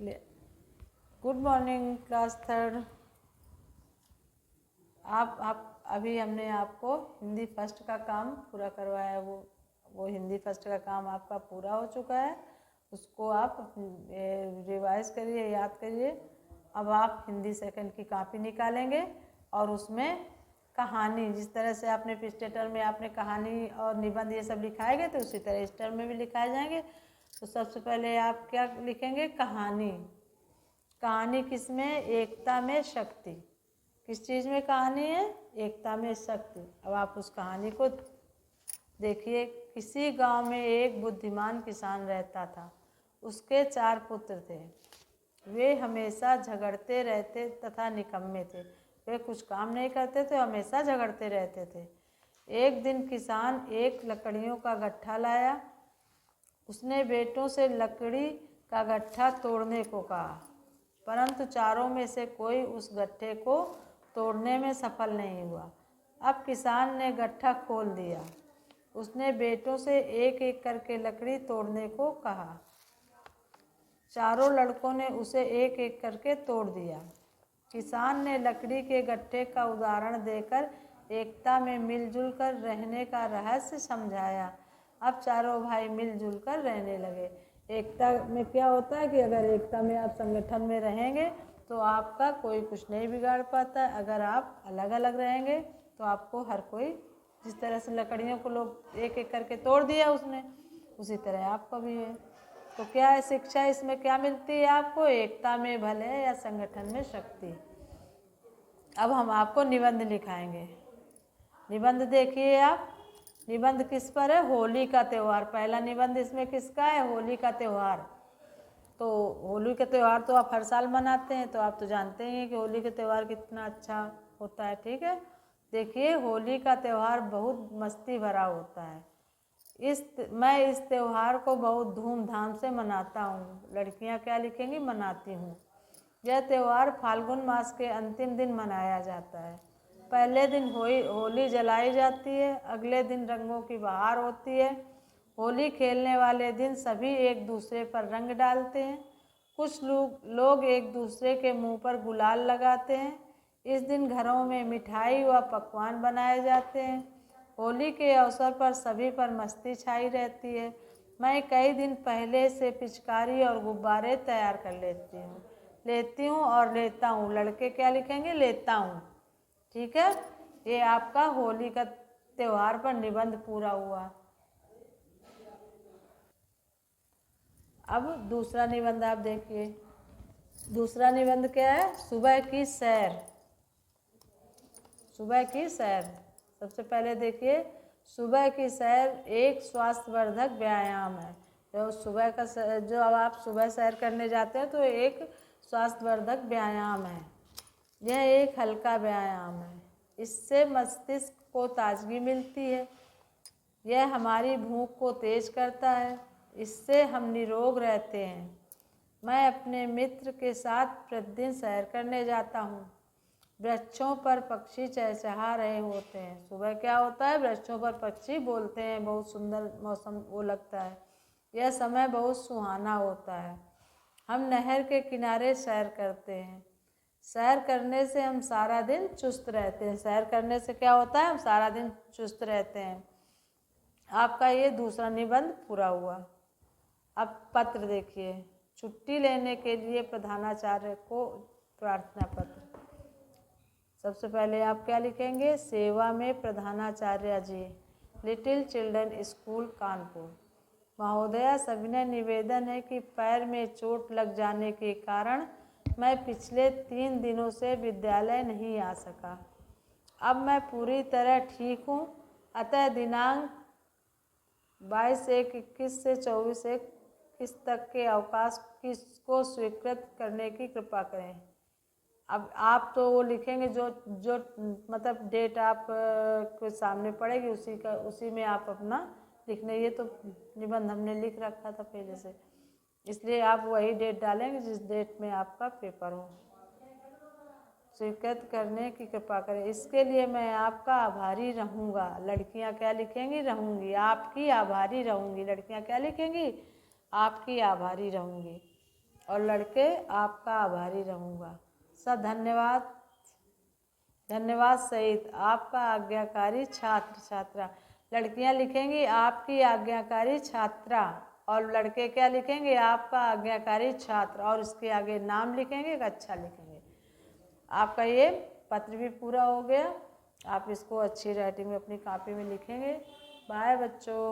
Good morning class third. आप अभी हमने आपको हिंदी फर्स्ट का काम पूरा करवाया। वो हिंदी फर्स्ट का काम आपका पूरा हो चुका है। उसको आप रिवाइज करिए, याद करिए। अब आप हिंदी सेकंड की कॉपी निकालेंगे और उसमें कहानी, जिस तरह से आपने पिछले टर्म में आपने कहानी और निबंध ये सब लिखाए गए थे, उसी तरह इस टर्म में भी लिखाए जाएंगे। तो सबसे पहले आप क्या लिखेंगे? कहानी। कहानी किस में? एकता में शक्ति। किस चीज़ में कहानी है? एकता में शक्ति। अब आप उस कहानी को देखिए। किसी गांव में एक बुद्धिमान किसान रहता था। उसके 4 पुत्र थे। वे हमेशा झगड़ते रहते तथा निकम्मे थे। वे कुछ काम नहीं करते थे, हमेशा झगड़ते रहते थे। एक दिन किसान एक लकड़ियों का गट्ठा लाया। उसने बेटों से लकड़ी का गट्ठा तोड़ने को कहा, परंतु चारों में से कोई उस गट्ठे को तोड़ने में सफल नहीं हुआ। अब किसान ने गट्ठा खोल दिया। उसने बेटों से एक एक करके लकड़ी तोड़ने को कहा। चारों लड़कों ने उसे एक एक करके तोड़ दिया। किसान ने लकड़ी के गट्ठे का उदाहरण देकर एकता में मिलजुल कर रहने का रहस्य समझाया। अब चारों भाई मिलजुल कर रहने लगे। एकता में क्या होता है कि अगर एकता में आप संगठन में रहेंगे तो आपका कोई कुछ नहीं बिगाड़ पाता। अगर आप अलग अलग रहेंगे तो आपको हर कोई, जिस तरह से लकड़ियों को लोग एक एक करके तोड़ दिया उसने, उसी तरह आपको भी है। तो क्या है शिक्षा? इसमें क्या मिलती है आपको? एकता में बल है या संगठन में शक्ति। अब हम आपको निबंध लिखाएंगे। निबंध देखिए आप। निबंध किस पर है? होली का त्यौहार। पहला निबंध इसमें किसका है? होली का त्यौहार। तो होली का त्यौहार तो आप हर साल मनाते हैं, तो आप तो जानते ही हैं कि होली का त्यौहार कितना अच्छा होता है। ठीक है, देखिए होली का त्यौहार बहुत मस्ती भरा होता है। मैं इस त्यौहार को बहुत धूमधाम से मनाता हूँ। लड़कियाँ क्या लिखेंगी? मनाती हूँ। यह त्यौहार फाल्गुन मास के अंतिम दिन मनाया जाता है। पहले दिन होली जलाई जाती है। अगले दिन रंगों की बहार होती है। होली खेलने वाले दिन सभी एक दूसरे पर रंग डालते हैं। कुछ लोग एक दूसरे के मुंह पर गुलाल लगाते हैं। इस दिन घरों में मिठाई व पकवान बनाए जाते हैं। होली के अवसर पर सभी पर मस्ती छाई रहती है। मैं कई दिन पहले से पिचकारी और गुब्बारे तैयार कर लेती हूँ और लेता हूँ। लड़के क्या लिखेंगे? लेता हूँ। ठीक है, ये आपका होली का त्यौहार पर निबंध पूरा हुआ। अब दूसरा निबंध आप देखिए। दूसरा निबंध क्या है? सुबह की सैर। सुबह की सैर। सबसे पहले देखिए, सुबह की सैर एक स्वास्थ्यवर्धक व्यायाम है। जो सुबह का जो अब आप सुबह सैर करने जाते हैं तो एक स्वास्थ्यवर्धक व्यायाम है। यह एक हल्का व्यायाम है। इससे मस्तिष्क को ताजगी मिलती है। यह हमारी भूख को तेज करता है। इससे हम निरोग रहते हैं। मैं अपने मित्र के साथ प्रतिदिन सैर करने जाता हूँ। वृक्षों पर पक्षी चहचहा रहे होते हैं। सुबह क्या होता है? वृक्षों पर पक्षी बोलते हैं। बहुत सुंदर मौसम वो लगता है। यह समय बहुत सुहाना होता है। हम नहर के किनारे सैर करते हैं। सैर करने से हम सारा दिन चुस्त रहते हैं। सैर करने से क्या होता है? हम सारा दिन चुस्त रहते हैं। आपका ये दूसरा निबंध पूरा हुआ। अब पत्र देखिए। छुट्टी लेने के लिए प्रधानाचार्य को प्रार्थना पत्र। सबसे पहले आप क्या लिखेंगे? सेवा में प्रधानाचार्य जी, लिटिल चिल्ड्रन स्कूल कानपुर। महोदया, सविनय निवेदन है कि पैर में चोट लग जाने के कारण मैं पिछले 3 दिनों से विद्यालय नहीं आ सका। अब मैं पूरी तरह ठीक हूँ, अतः दिनांक 22/1/21 से 24/1/21 तक के अवकाश को स्वीकृत करने की कृपा करें। अब आप तो वो लिखेंगे जो मतलब डेट आप के सामने पड़ेगी उसी में आप अपना लिखने। ये तो निबंध हमने लिख रखा था पहले से, इसलिए आप वही डेट डालेंगे जिस डेट में आपका पेपर हो। स्वीकृत करने की कृपा करें। इसके लिए मैं आपका आभारी रहूँगा। लड़कियां क्या लिखेंगी? रहूँगी। आपकी आभारी रहूँगी। लड़कियां क्या लिखेंगी? आपकी आभारी रहूँगी। और लड़के आपका आभारी रहूँगा। धन्यवाद। धन्यवाद सहित आपका आज्ञाकारी छात्र छात्रा। लड़कियां लिखेंगी आपकी आज्ञाकारी छात्रा और लड़के क्या लिखेंगे? आपका आज्ञाकारी छात्र, और इसके आगे नाम लिखेंगे, एक अच्छा लिखेंगे। आपका ये पत्र भी पूरा हो गया। आप इसको अच्छी राइटिंग में अपनी कॉपी में लिखेंगे। बाय बच्चों।